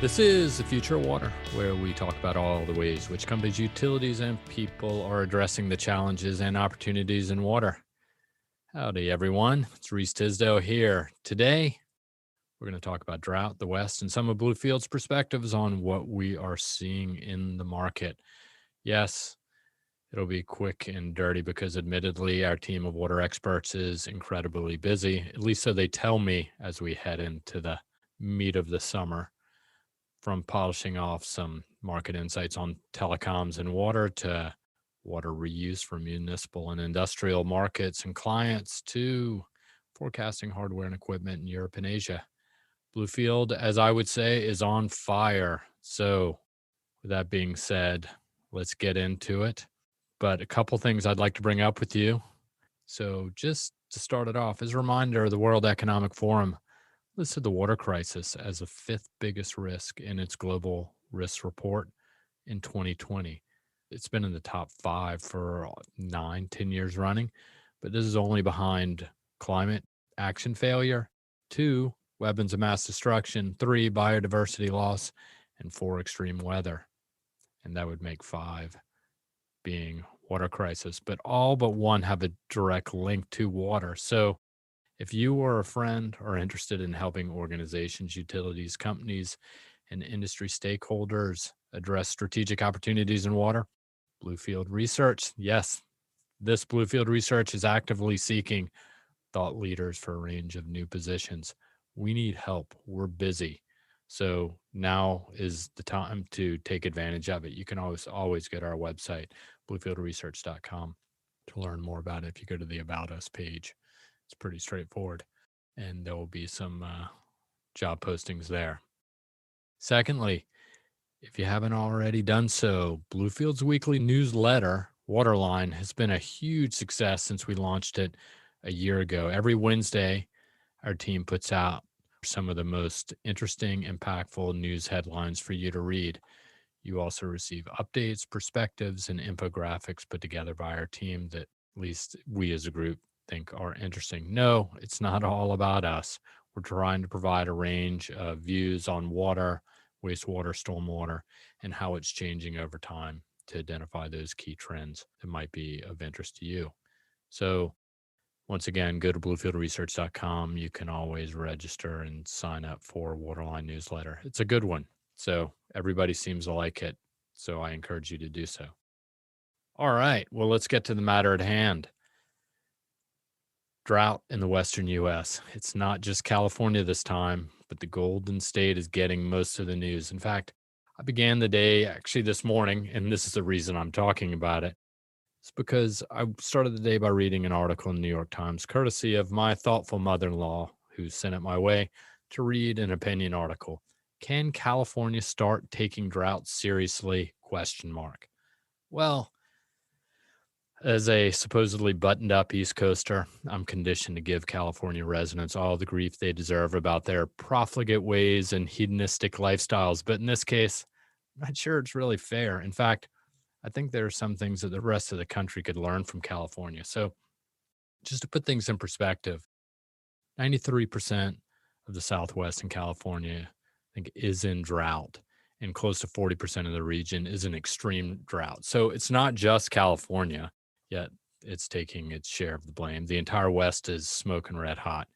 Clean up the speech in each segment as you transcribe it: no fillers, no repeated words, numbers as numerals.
This is The Future of Water, where we talk about all the ways which companies, utilities, and people are addressing the challenges and opportunities in water. Howdy, everyone. It's Reese Tisdale here. Today, we're going to talk about drought, the West, and some of Bluefield's perspectives on what we are seeing in the market. Yes, it'll be quick and dirty because, admittedly, our team of water experts is incredibly busy, at least so they tell me as we head into the meat of the summer. From polishing off some market insights on telecoms and water to water reuse for municipal and industrial markets and clients to forecasting hardware and equipment in Europe and Asia. Bluefield, as I would say, is on fire. So, with that being said, let's get into it. But a couple things I'd like to bring up with you. So, just to start it off, as a reminder, the World Economic Forum listed the water crisis as the fifth biggest risk in its global risk report in 2020. It's been in the top five for 9-10 years running, but this is only behind climate action failure, 2, weapons of mass destruction, 3, biodiversity loss, and 4, extreme weather. And that would make 5 being water crisis, but all but 1 have a direct link to water. So if you are a friend or interested in helping organizations, utilities, companies, and industry stakeholders address strategic opportunities in water, Bluefield Research, yes, this Bluefield Research is actively seeking thought leaders for a range of new positions. We need help. We're busy. So now is the time to take advantage of it. You can always go to our website, bluefieldresearch.com, to learn more about it if you go to the About Us page. It's pretty straightforward, and there will be some job postings there. Secondly, if you haven't already done so, Bluefield's weekly newsletter, Waterline, has been a huge success since we launched it a year ago. Every Wednesday, our team puts out some of the most interesting, impactful news headlines for you to read. You also receive updates, perspectives, and infographics put together by our team that at least we as a group think are interesting. No, it's not all about us. We're trying to provide a range of views on water, wastewater, stormwater, and how it's changing over time to identify those key trends that might be of interest to you. So once again, go to bluefieldresearch.com. You can always register and sign up for Waterline newsletter. It's a good one. So everybody seems to like it. So I encourage you to do so. All right. Well, let's get to the matter at hand. Drought in the Western U.S. It's not just California this time, but the Golden State is getting most of the news. In fact, I began the day actually this morning, and this is the reason I'm talking about it. It's because I started the day by reading an article in the New York Times, courtesy of my thoughtful mother-in-law, who sent it my way to read an opinion article. Can California start taking drought seriously? ? Well, as a supposedly buttoned up East Coaster, I'm conditioned to give California residents all the grief they deserve about their profligate ways and hedonistic lifestyles. But in this case, I'm not sure it's really fair. In fact, I think there are some things that the rest of the country could learn from California. So just to put things in perspective, 93% of the Southwest in California, I think, is in drought, and close to 40% of the region is in extreme drought. So it's not just California, yet it's taking its share of the blame. The entire West is smoking red hot.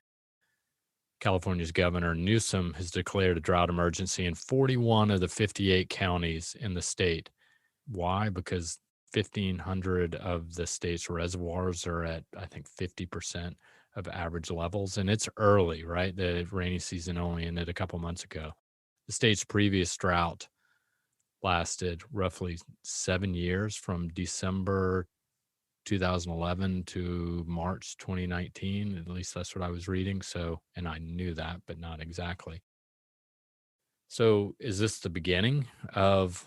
California's Governor Newsom has declared a drought emergency in 41 of the 58 counties in the state. Why? Because 1,500 of the state's reservoirs are at, I think, 50% of average levels. And it's early, right? The rainy season only ended a couple months ago. The state's previous drought lasted roughly 7 years, from December 2011 to March 2019. At least that's what I was reading. So, and I knew that, but not exactly. So is this the beginning of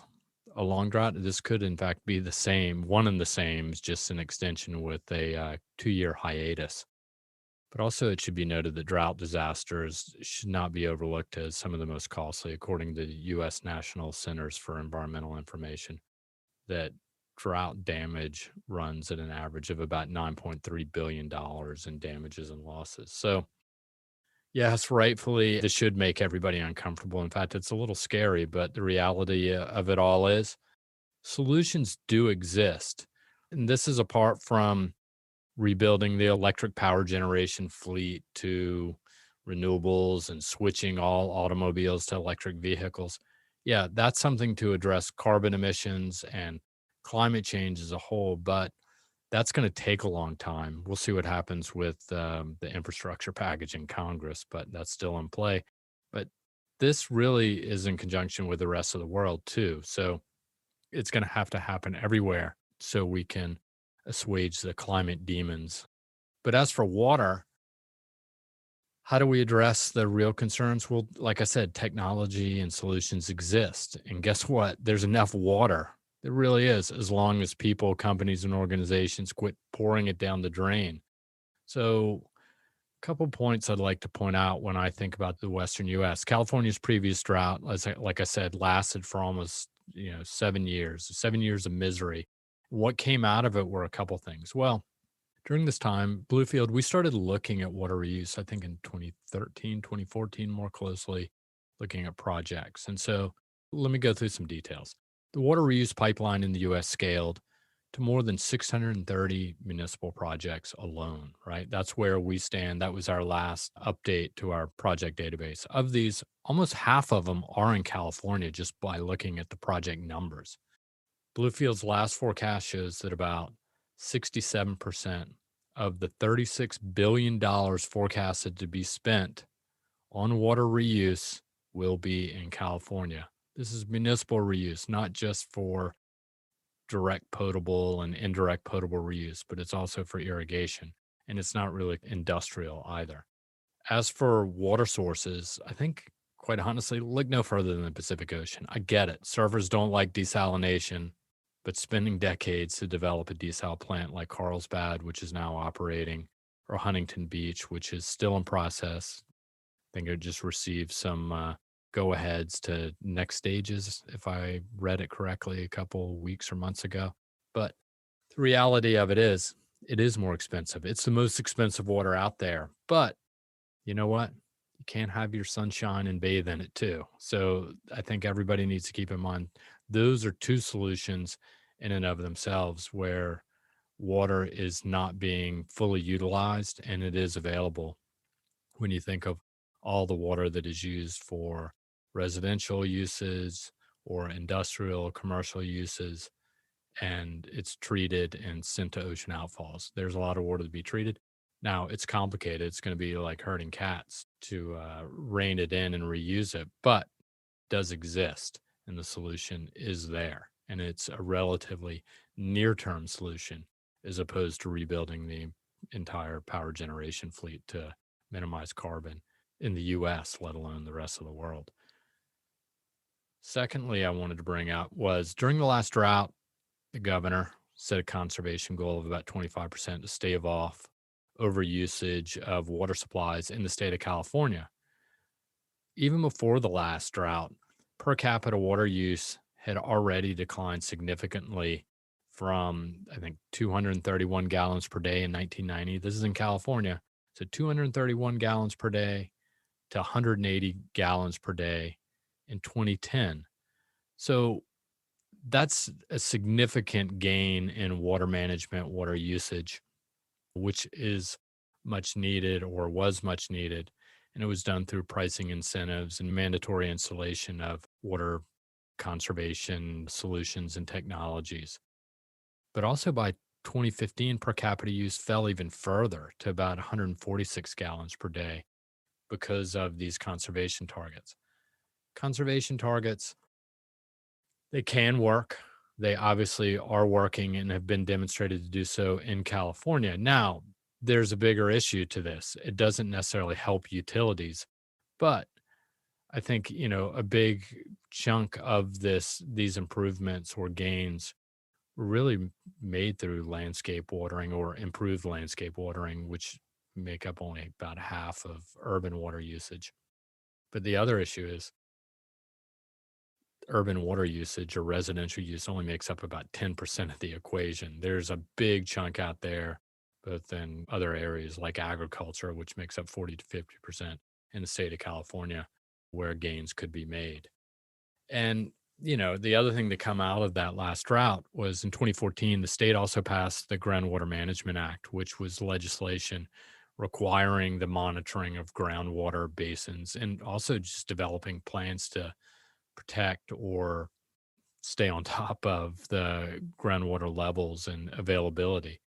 a long drought? This could, in fact, be the same, one and the same, just an extension with a 2-year hiatus. But also, it should be noted that drought disasters should not be overlooked as some of the most costly, according to the U.S. National Centers for Environmental Information, that drought damage runs at an average of about $9.3 billion in damages and losses. So, Yes, rightfully, this should make everybody uncomfortable. In fact, it's a little scary, but the reality of it all is solutions do exist. And this is apart from rebuilding the electric power generation fleet to renewables and switching all automobiles to electric vehicles. Yeah, that's something to address carbon emissions and climate change as a whole, but that's going to take a long time. We'll see what happens with the infrastructure package in Congress, but that's still in play. But this really is in conjunction with the rest of the world, too. So it's going to happen everywhere so we can assuage the climate demons. But as for water, how do we address the real concerns? Well, like I said, technology and solutions exist. And guess what? There's enough water. There really is, as long as people, companies, and organizations quit pouring it down the drain. So, a couple points I'd like to point out when I think about the Western US. California's previous drought, like I said, lasted for almost 7 years, 7 years of misery. What came out of it were a couple things. Well, during this time, Bluefield, we started looking at water reuse, I think in 2013, 2014, more closely, looking at projects. And so let me go through some details. The water reuse pipeline in the US scaled to more than 630 municipal projects alone, right? That's where we stand. That was our last update to our project database. Of these, almost half of them are in California just by looking at the project numbers. Bluefield's last forecast shows that about 67% of the $36 billion forecasted to be spent on water reuse will be in California. This is municipal reuse, not just for direct potable and indirect potable reuse, but it's also for irrigation. And it's not really industrial either. As for water sources, I think, quite honestly, look no further than the Pacific Ocean. I get it. Servers don't like desalination, but spending decades to develop a desal plant like Carlsbad, which is now operating, or Huntington Beach, which is still in process. I think it just received some go aheads to next stages, if I read it correctly a couple weeks or months ago. But the reality of it is more expensive. It's the most expensive water out there. But you know what? You can't have your sunshine and bathe in it too. So I think everybody needs to keep in mind those are two solutions in and of themselves where water is not being fully utilized and it is available when you think of all the water that is used for residential uses or industrial commercial uses and it's treated and sent to ocean outfalls. There's a lot of water to be treated. Now it's complicated. It's going to be like herding cats to rein it in and reuse it, but it does exist, and the solution is there, and it's a relatively near-term solution as opposed to rebuilding the entire power generation fleet to minimize carbon in the U.S., let alone the rest of the world. Secondly, I wanted to bring out was during the last drought, the governor set a conservation goal of about 25% to stave off overusage of water supplies in the state of California. Even before the last drought, per capita water use had already declined significantly from, I think, 231 gallons per day in 1990. This is in California. So 231 gallons per day to 180 gallons per day in 2010. So that's a significant gain in water management, water usage, which is much needed or was much needed. And it was done through pricing incentives and mandatory installation of water conservation solutions and technologies. But also by 2015, per capita use fell even further to about 146 gallons per day because of these conservation targets. Conservation targets, they can work. They obviously are working and have been demonstrated to do so in California. Now, there's a bigger issue to this. It doesn't necessarily help utilities, but I think, a big chunk of these improvements or gains were really made through landscape watering or improved landscape watering, which make up only about half of urban water usage. But the other issue is urban water usage or residential use only makes up about 10% of the equation. There's a big chunk out there, both in other areas like agriculture, which makes up 40 to 50%, in the state of California where gains could be made. And, the other thing to come out of that last drought was in 2014, the state also passed the Groundwater Management Act, which was legislation requiring the monitoring of groundwater basins and also just developing plans to protect or stay on top of the groundwater levels and availability.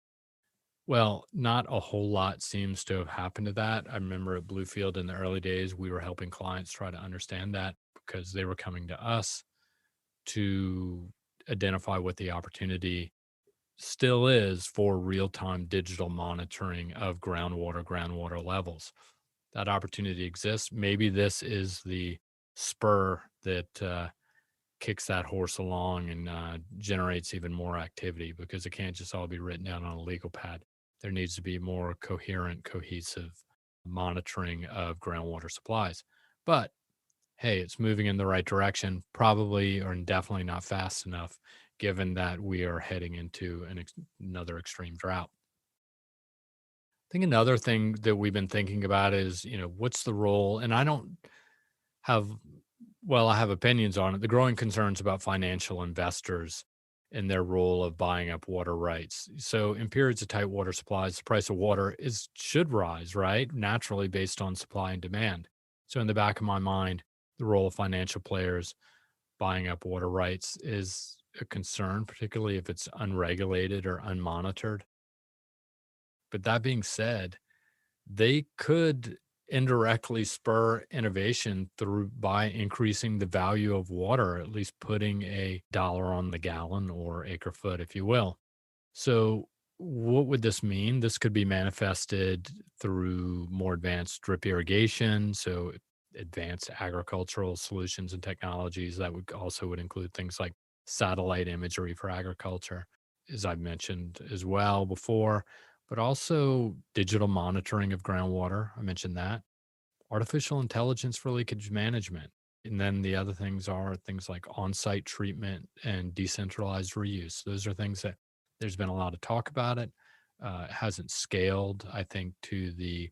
Well, not a whole lot seems to have happened to that. I remember at Bluefield in the early days, we were helping clients try to understand that because they were coming to us to identify what the opportunity still is for real-time digital monitoring of groundwater levels. That opportunity exists. Maybe this is the spur that kicks that horse along and generates even more activity because it can't just all be written down on a legal pad. There needs to be more coherent, cohesive monitoring of groundwater supplies. But hey, it's moving in the right direction, probably or definitely not fast enough, given that we are heading into another extreme drought. I think another thing that we've been thinking about is, what's the role? And I don't have, well, I have opinions on it. The growing concerns about financial investors and their role of buying up water rights. So in periods of tight water supplies, the price of water should rise, right? Naturally based on supply and demand. So in the back of my mind, the role of financial players buying up water rights is a concern, particularly if it's unregulated or unmonitored. But that being said, they could indirectly spur innovation through by increasing the value of water, at least putting a dollar on the gallon or acre foot, if you will. So, what would this mean? This could be manifested through more advanced drip irrigation. So, advanced agricultural solutions and technologies that would include things like satellite imagery for agriculture, as I've mentioned as well before, but also digital monitoring of groundwater. I mentioned that. Artificial intelligence for leakage management. And then the other things are things like on site treatment and decentralized reuse. Those are things that there's been a lot of talk about it. It hasn't scaled, I think, to the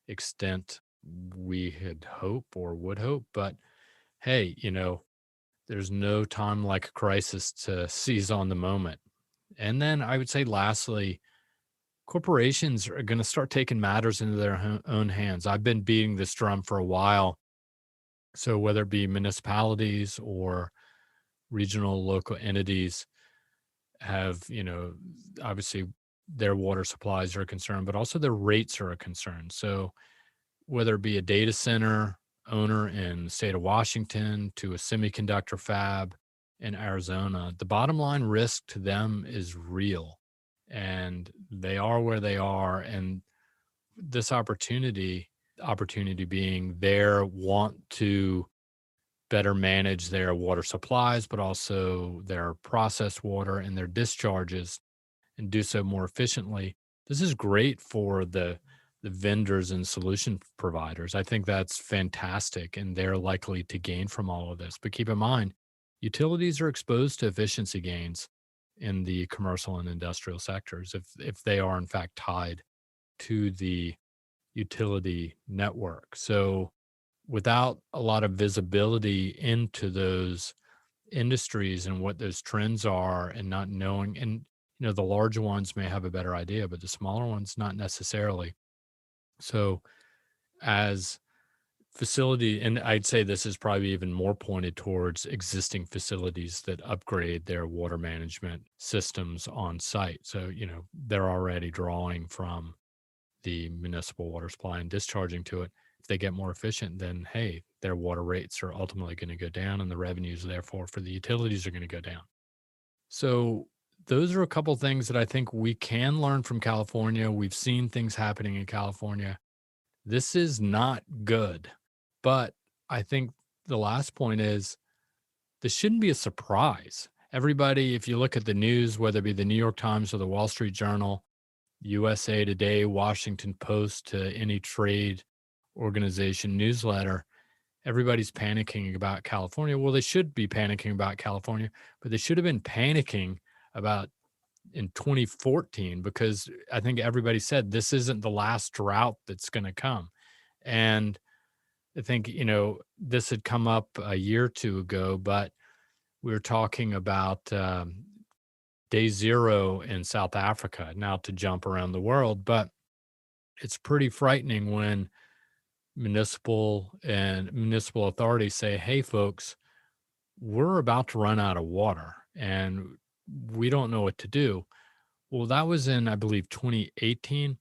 extent we had hope or would hope. But hey, there's no time like a crisis to seize on the moment. And then I would say, lastly, corporations are going to start taking matters into their own hands. I've been beating this drum for a while. So, whether it be municipalities or regional, local entities have, obviously their water supplies are a concern, but also their rates are a concern. So, whether it be a data center owner in the state of Washington to a semiconductor fab in Arizona, the bottom line risk to them is real and they are where they are. And this opportunity being their want to better manage their water supplies, but also their processed water and their discharges and do so more efficiently. This is great for the vendors and solution providers. I think that's fantastic, and they're likely to gain from all of this. But keep in mind, utilities are exposed to efficiency gains in the commercial and industrial sectors if they are in fact tied to the utility network. So without a lot of visibility into those industries and what those trends are and not knowing, and the larger ones may have a better idea, but the smaller ones not necessarily. So as facility, and I'd say this is probably even more pointed towards existing facilities that upgrade their water management systems on site. So, they're already drawing from the municipal water supply and discharging to it. If they get more efficient, then hey, their water rates are ultimately going to go down and the revenues therefore for the utilities are going to go down. So those are a couple things that I think we can learn from California. We've seen things happening in California. This is not good. But I think the last point is this shouldn't be a surprise. Everybody, if you look at the news, whether it be the New York Times or the Wall Street Journal, USA Today, Washington Post, to any trade organization newsletter, everybody's panicking about California. Well, they should be panicking about California, but they should have been panicking about in 2014 because I think everybody said this isn't the last drought that's going to come. And I think, this had come up a year or two ago, but we were talking about day zero in South Africa, now to jump around the world. But it's pretty frightening when municipal authorities say, hey, folks, we're about to run out of water and we don't know what to do. Well, that was in, I believe, 2018.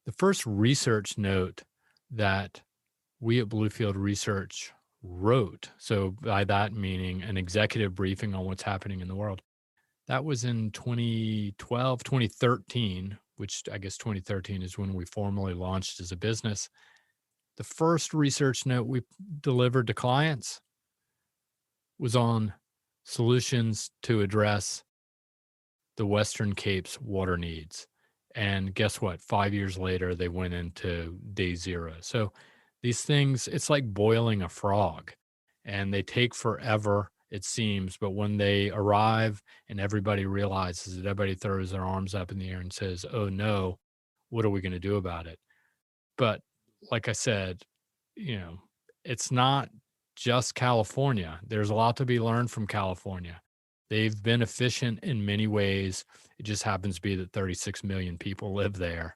The first research note that we at Bluefield Research wrote, so by that meaning an executive briefing on what's happening in the world, that was in 2012, 2013, which I guess 2013 is when we formally launched as a business. The first research note we delivered to clients was on solutions to address the Western Cape's water needs. And guess what? 5 years later, they went into day zero. So these things, it's like boiling a frog and they take forever, it seems. But when they arrive and everybody realizes it, everybody throws their arms up in the air and says, oh no, what are we going to do about it? But like I said, you know, it's not just California. There's a lot to be learned from California. They've been efficient in many ways. It just happens to be that 36 million people live there,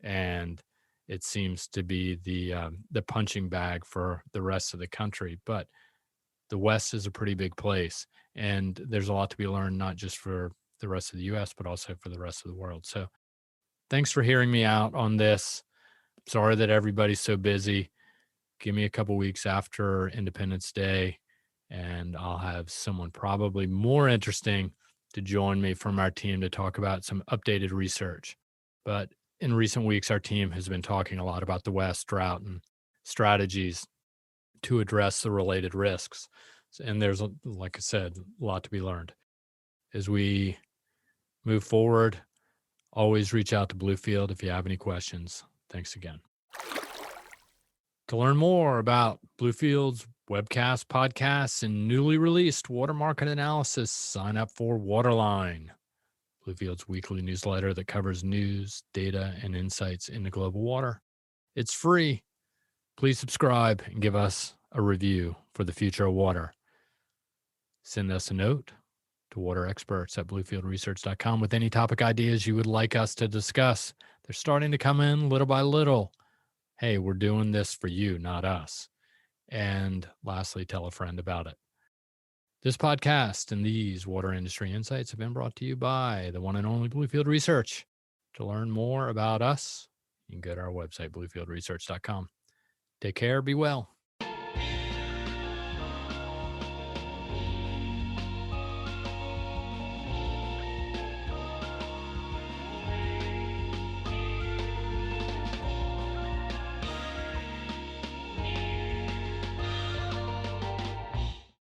and it seems to be the punching bag for the rest of the country. But the West is a pretty big place, and there's a lot to be learned, not just for the rest of the U.S., but also for the rest of the world. So, thanks for hearing me out on this. Sorry that everybody's so busy. Give me a couple weeks after Independence Day, and I'll have someone probably more interesting to join me from our team to talk about some updated research. But in recent weeks, our team has been talking a lot about the West drought and strategies to address the related risks. And there's, like I said, a lot to be learned. As we move forward, always reach out to Bluefield if you have any questions. Thanks again. To learn more about Bluefield's webcast, podcasts, and newly released water market analysis, sign up for Waterline, Bluefield's weekly newsletter that covers news, data, and insights into global water. It's free. Please subscribe and give us a review for the future of water. Send us a note to waterexperts@bluefieldresearch.com with any topic ideas you would like us to discuss. They're starting to come in little by little. Hey, we're doing this for you, not us. And lastly, tell a friend about it. This podcast and these water industry insights have been brought to you by the one and only Bluefield Research. To learn more about us, you can go to our website, bluefieldresearch.com. Take care, be well.